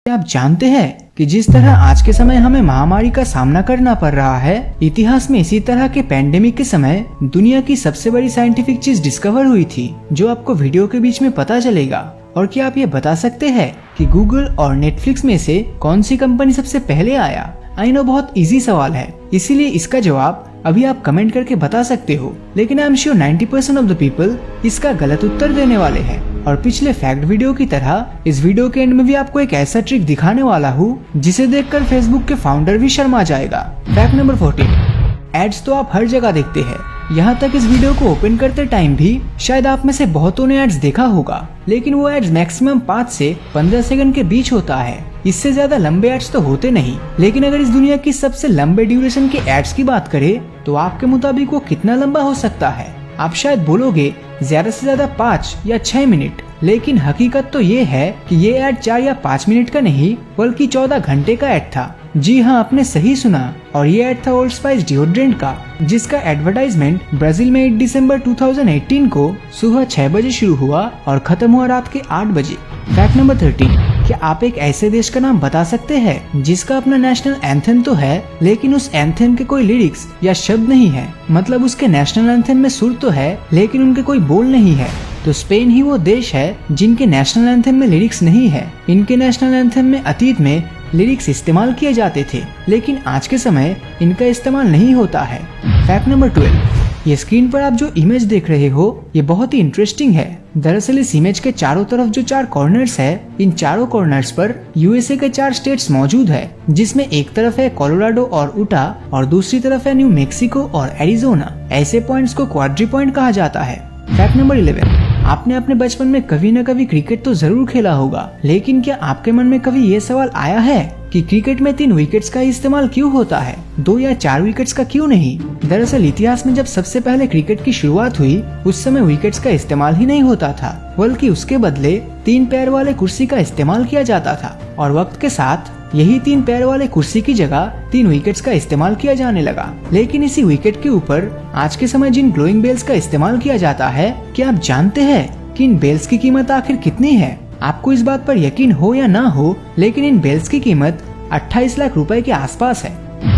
आप जानते हैं कि जिस तरह आज के समय हमें महामारी का सामना करना पड़ रहा है, इतिहास में इसी तरह के पैंडेमिक के समय दुनिया की सबसे बड़ी साइंटिफिक चीज डिस्कवर हुई थी, जो आपको वीडियो के बीच में पता चलेगा। और क्या आप ये बता सकते हैं कि गूगल और नेटफ्लिक्स में से कौन सी कंपनी सबसे पहले आया? आई नो बहुत इजी सवाल है, इसीलिए इसका जवाब अभी आप कमेंट करके बता सकते हो, लेकिन I am sure 90% of the people इसका गलत उत्तर देने वाले हैं। और पिछले फैक्ट वीडियो की तरह इस वीडियो के एंड में भी आपको एक ऐसा ट्रिक दिखाने वाला हूँ जिसे देखकर फेसबुक के फाउंडर भी शर्मा जाएगा। फैक्ट नंबर 14, एड्स तो आप हर जगह देखते हैं। यहाँ तक इस वीडियो को ओपन करते टाइम भी शायद आप में से बहुतों ने एड्स देखा होगा, लेकिन वो एड्स मैक्सिमम 5 से 15 सेकंड के बीच होता है। इससे ज्यादा लंबे एड्स तो होते नहीं। लेकिन अगर इस दुनिया की सबसे लंबे ड्यूरेशन के एड्स की बात करें तो आपके मुताबिक वो कितना लंबा हो सकता है? आप शायद बोलोगे ज्यादा से ज्यादा 5 या 6 मिनट, लेकिन हकीकत तो ये है कि ये एड 4 या 5 मिनट का नहीं बल्कि 14 घंटे का एड था। जी हाँ, आपने सही सुना। और ये एड था ओल्ड स्पाइस डिओड्रेंट का, जिसका एडवर्टाइजमेंट ब्राजील में 8 दिसंबर 2018 को सुबह 6 बजे शुरू हुआ और खत्म हुआ रात के 8 बजे। फैक्ट नंबर 13, क्या आप एक ऐसे देश का नाम बता सकते हैं जिसका अपना नेशनल एंथम तो है, लेकिन उस एंथम के कोई लिरिक्स या शब्द नहीं है? मतलब उसके नेशनल एंथम में सुर तो है, लेकिन उनके कोई बोल नहीं है। तो स्पेन ही वो देश है जिनके नेशनल एंथम में लिरिक्स नहीं है। इनके नेशनल एंथम में अतीत में लिरिक्स इस्तेमाल किए जाते थे, लेकिन आज के समय इनका इस्तेमाल नहीं होता है। फैक्ट नंबर 12, ये स्क्रीन पर आप जो इमेज देख रहे हो ये बहुत ही इंटरेस्टिंग है। दरअसल इस इमेज के चारों तरफ जो 4 कॉर्नर्स है, इन चारों कॉर्नर्स पर यूएसए के 4 स्टेट्स मौजूद है, जिसमें एक तरफ है कोलोराडो और उटा और दूसरी तरफ है न्यू मेक्सिको और एरिजोना। ऐसे पॉइंट्स को क्वाड्री पॉइंट कहा जाता है। फैक्ट नंबर 11, आपने अपने बचपन में कभी न कभी क्रिकेट तो जरूर खेला होगा, लेकिन क्या आपके मन में कभी ये सवाल आया है कि क्रिकेट में 3 विकेट्स का इस्तेमाल क्यों होता है, 2 या 4 विकेट्स का क्यों नहीं? दरअसल इतिहास में जब सबसे पहले क्रिकेट की शुरुआत हुई उस समय विकेट्स का इस्तेमाल ही नहीं होता था, बल्कि उसके बदले 3 पैर वाले कुर्सी का इस्तेमाल किया जाता था। और वक्त के साथ यही 3 पैर वाले कुर्सी की जगह 3 विकेट्स का इस्तेमाल किया जाने लगा। लेकिन इसी विकेट के ऊपर आज के समय जिन ग्लोइंग बेल्स का इस्तेमाल किया जाता है, क्या आप जानते हैं कि इन बेल्स की कीमत आखिर कितनी है? आपको इस बात पर यकीन हो या ना हो, लेकिन इन बेल्स की कीमत 28 लाख रुपए के आसपास है।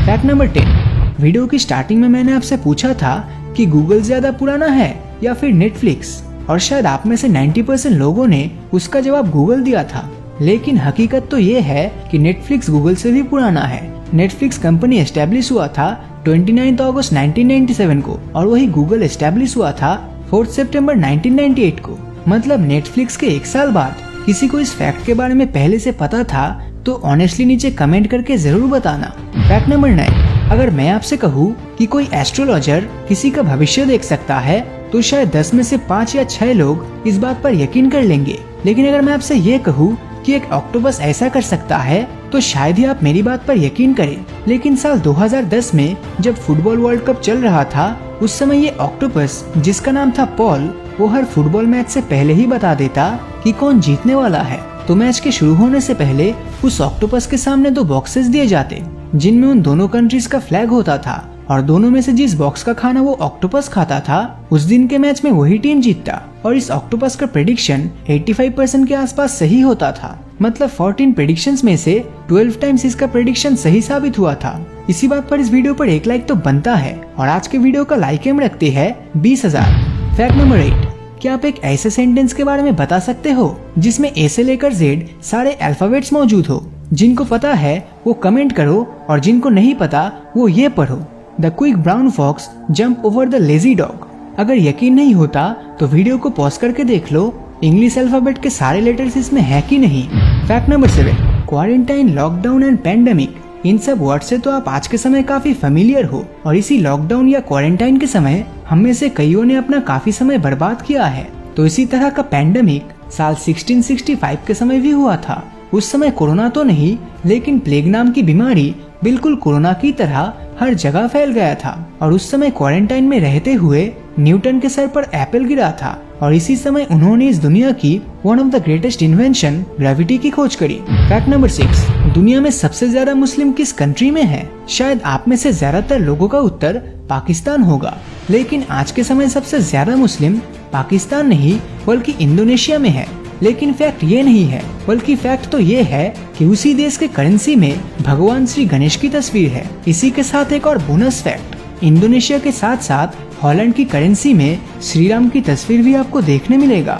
फैक्ट नंबर 10, वीडियो की स्टार्टिंग में मैंने आपसे पूछा था कि गूगल ज्यादा पुराना है या फिर नेटफ्लिक्स, और शायद आप में से 90% लोगों ने उसका जवाब गूगल दिया था। लेकिन हकीकत तो ये है कि नेटफ्लिक्स गूगल से भी पुराना है। नेटफ्लिक्स कंपनी एस्टेब्लिश हुआ था 29 अगस्त 1997 को, और वही गूगल एस्टेब्लिश हुआ था 4 सितंबर 1998 को। मतलब नेटफ्लिक्स के 1 साल बाद। किसी को इस फैक्ट के बारे में पहले से पता था तो ऑनेस्टली नीचे कमेंट करके जरूर बताना। फैक्ट नंबर 9, अगर मैं आपसे कहूँ कि कोई एस्ट्रोलॉजर किसी का भविष्य देख सकता है तो शायद 10 में से 5 या 6 लोग इस बात पर यकीन कर लेंगे। लेकिन अगर मैं आपसे ये कहूँ कि एक ऑक्टोपस ऐसा कर सकता है तो शायद ही आप मेरी बात पर यकीन करें। लेकिन साल 2010 में जब फुटबॉल वर्ल्ड कप चल रहा था, उस समय ये ऑक्टोपस जिसका नाम था पॉल, वो हर फुटबॉल मैच से पहले ही बता देता कि कौन जीतने वाला है। तो मैच के शुरू होने से पहले उस ऑक्टोपस के सामने 2 बॉक्सेस दिए जाते, जिनमें उन दोनों कंट्रीज का फ्लैग होता था, और दोनों में से जिस बॉक्स का खाना वो ऑक्टोपस खाता था, उस दिन के मैच में वही टीम जीतता। और इस ऑक्टोपस का प्रेडिक्शन 85% के आसपास सही होता था। मतलब 14 प्रेडिक्शंस में से 12 टाइम्स इसका प्रेडिक्शन सही साबित हुआ था। इसी बात पर इस वीडियो पर 1 लाइक तो बनता है, और आज के वीडियो का लाइक एम रखते हैं 20,000। फैक्ट नंबर 8, क्या आप एक ऐसे सेंटेंस के बारे में बता सकते हो जिसमें ए से लेकर जेड सारे अल्फाबेट्स मौजूद हो? जिनको पता है वो कमेंट करो, और जिनको नहीं पता वो ये पढ़ो, the quick brown fox jump over the lazy dog. अगर यकीन नहीं होता तो वीडियो को पॉज करके देख लो इंग्लिश अल्फाबेट के सारे लेटर्स इसमें है कि नहीं। Fact number 7, quarantine, lockdown and pandemic, इन सब वर्ड से तो आप आज के समय काफी फेमिलियर हो, और इसी लॉकडाउन या क्वारंटाइन के समय हम में से कईयों ने अपना काफी समय बर्बाद किया है। तो इसी तरह का पैंडेमिक साल 1665 के समय भी हुआ था। उस समय कोरोना तो नहीं, लेकिन प्लेग नाम की बीमारी बिल्कुल कोरोना की तरह हर जगह फैल गया था। और उस समय क्वारंटाइन में रहते हुए न्यूटन के सर पर एप्पल गिरा था, और इसी समय उन्होंने इस दुनिया की one of the greatest invention gravity की खोज करी। फैक्ट नंबर 6, दुनिया में सबसे ज्यादा मुस्लिम किस कंट्री में है? शायद आप में से ज्यादातर लोगों का उत्तर पाकिस्तान होगा, लेकिन आज के समय सबसे ज्यादा मुस्लिम पाकिस्तान नहीं बल्कि इंडोनेशिया में है। लेकिन फैक्ट ये नहीं है, बल्कि फैक्ट तो ये है कि उसी देश के करेंसी में भगवान श्री गणेश की तस्वीर है। इसी के साथ एक और बोनस फैक्ट, इंडोनेशिया के साथ साथ हॉलैंड की करेंसी में श्री राम की तस्वीर भी आपको देखने मिलेगा।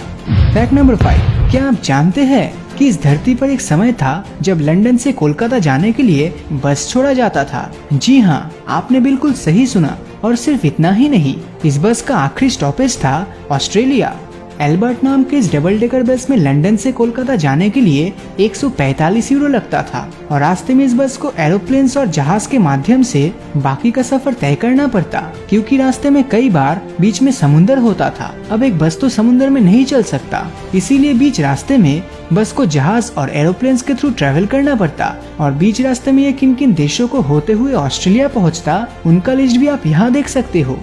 फैक्ट नंबर 5, क्या आप जानते हैं कि इस धरती पर एक समय था जब लंदन से कोलकाता जाने के लिए बस छोड़ा जाता था। जी हाँ, आपने बिल्कुल सही सुना। और सिर्फ इतना ही नहीं, इस बस का आखिरी स्टॉपेज था ऑस्ट्रेलिया। एल्बर्ट नाम के इस डबल डेकर बस में लंदन से कोलकाता जाने के लिए 145 यूरो लगता था और रास्ते में इस बस को एरोप्लेन्स और जहाज के माध्यम से बाकी का सफर तय करना पड़ता, क्योंकि रास्ते में कई बार बीच में समुंदर होता था। अब एक बस तो समुंदर में नहीं चल सकता, इसीलिए बीच रास्ते में बस को जहाज और एरोप्लेन्स के थ्रू ट्रेवल करना पड़ता और बीच रास्ते में ये किन किन देशों को होते हुए ऑस्ट्रेलिया पहुँचता, उनका लिस्ट भी आप यहाँ देख सकते हो।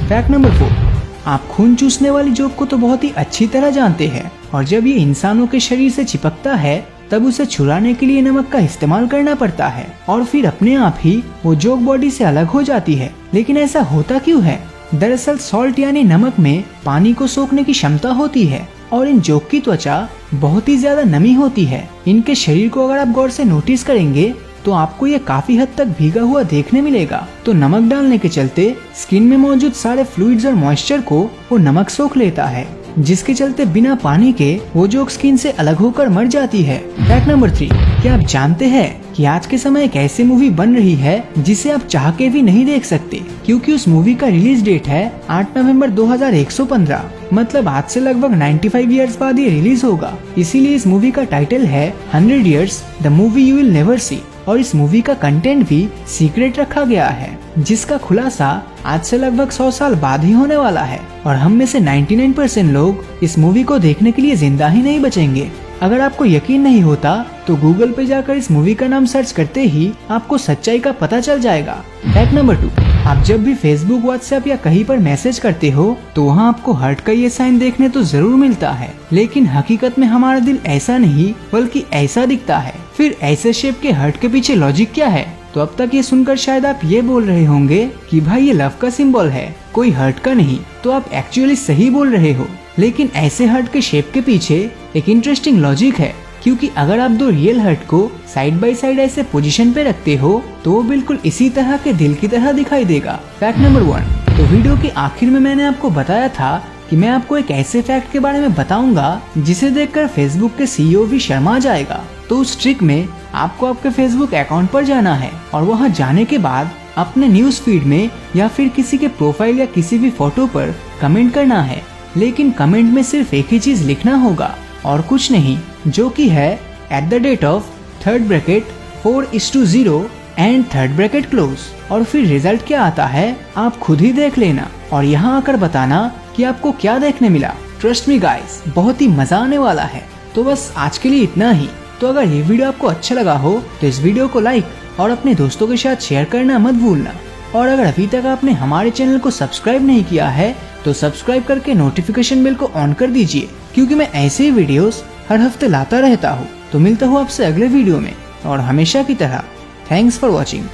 फैक्ट नंबर 4, आप खून चूसने वाली जोक को तो बहुत ही अच्छी तरह जानते हैं और जब ये इंसानों के शरीर से चिपकता है तब उसे छुड़ाने के लिए नमक का इस्तेमाल करना पड़ता है और फिर अपने आप ही वो जोक बॉडी से अलग हो जाती है। लेकिन ऐसा होता क्यों है? दरअसल सॉल्ट यानी नमक में पानी को सोखने की क्षमता होती है और इन जोक की त्वचा बहुत ही ज्यादा नमी होती है। इनके शरीर को अगर आप गौर से नोटिस करेंगे तो आपको ये काफी हद तक भीगा हुआ देखने मिलेगा। तो नमक डालने के चलते स्किन में मौजूद सारे फ्लूइड्स और मॉइस्चर को वो नमक सोख लेता है, जिसके चलते बिना पानी के वो जोक स्किन से अलग होकर मर जाती है। फैक्ट नंबर 3, क्या आप जानते हैं कि आज के समय एक ऐसी मूवी बन रही है जिसे आप चाह के भी नहीं देख सकते, क्योंकि उस मूवी का रिलीज डेट है 8 नवंबर 2115, मतलब आज से लगभग 95 इयर्स बाद ये रिलीज होगा। इसीलिए इस मूवी का टाइटल है 100 Years the movie you will never see और इस मूवी का कंटेंट भी सीक्रेट रखा गया है, जिसका खुलासा आज से लगभग 100 साल बाद ही होने वाला है और हम में से 99% लोग इस मूवी को देखने के लिए जिंदा ही नहीं बचेंगे। अगर आपको यकीन नहीं होता तो गूगल पे जाकर इस मूवी का नाम सर्च करते ही आपको सच्चाई का पता चल जाएगा। फैक्ट नंबर 2, आप जब भी फेसबुक, व्हाट्सएप या कहीं पर मैसेज करते हो तो वहाँ आपको हार्ट का ये साइन देखने तो जरूर मिलता है, लेकिन हकीकत में हमारा दिल ऐसा नहीं बल्कि ऐसा दिखता है। फिर ऐसे शेप के हार्ट के पीछे लॉजिक क्या है? तो अब तक ये सुनकर शायद आप ये बोल रहे होंगे कि भाई ये लव का सिंबल है, कोई हार्ट का नहीं। तो आप एक्चुअली सही बोल रहे हो, लेकिन ऐसे हार्ट के शेप के पीछे एक इंटरेस्टिंग लॉजिक है, क्योंकि अगर आप दो रियल हार्ट को साइड बाय साइड ऐसे पोजीशन पे रखते हो तो वो बिल्कुल इसी तरह के दिल की तरह दिखाई देगा। फैक्ट नंबर 1, तो वीडियो के आखिर में मैंने आपको बताया था कि मैं आपको एक ऐसे फैक्ट के बारे में बताऊंगा जिसे देखकर फेसबुक के CEO भी शर्मा जाएगा। तो उस ट्रिक में आपको आपके फेसबुक अकाउंट पर जाना है और वहां जाने के बाद अपने न्यूज फीड में या फिर किसी के प्रोफाइल या किसी भी फोटो पर कमेंट करना है, लेकिन कमेंट में सिर्फ एक ही चीज लिखना होगा और कुछ नहीं, जो कि है @ 4:0 एंड थर्ड ब्रैकेट क्लोज। और फिर रिजल्ट क्या आता है आप खुद ही देख लेना और यहाँ आकर बताना कि आपको क्या देखने मिला। ट्रस्ट मी गाइस, बहुत ही मजा आने वाला है। तो बस आज के लिए इतना ही। तो अगर ये वीडियो आपको अच्छा लगा हो तो इस वीडियो को लाइक और अपने दोस्तों के साथ शेयर करना मत भूलना। और अगर अभी तक आपने हमारे चैनल को सब्सक्राइब नहीं किया है तो सब्सक्राइब करके नोटिफिकेशन बेल को ऑन कर दीजिए, क्योंकि मैं ऐसे ही वीडियोस हर हफ्ते लाता रहता हूँ। तो मिलता हूँ आपसे अगले वीडियो में और हमेशा की तरह थैंक्स फॉर वॉचिंग।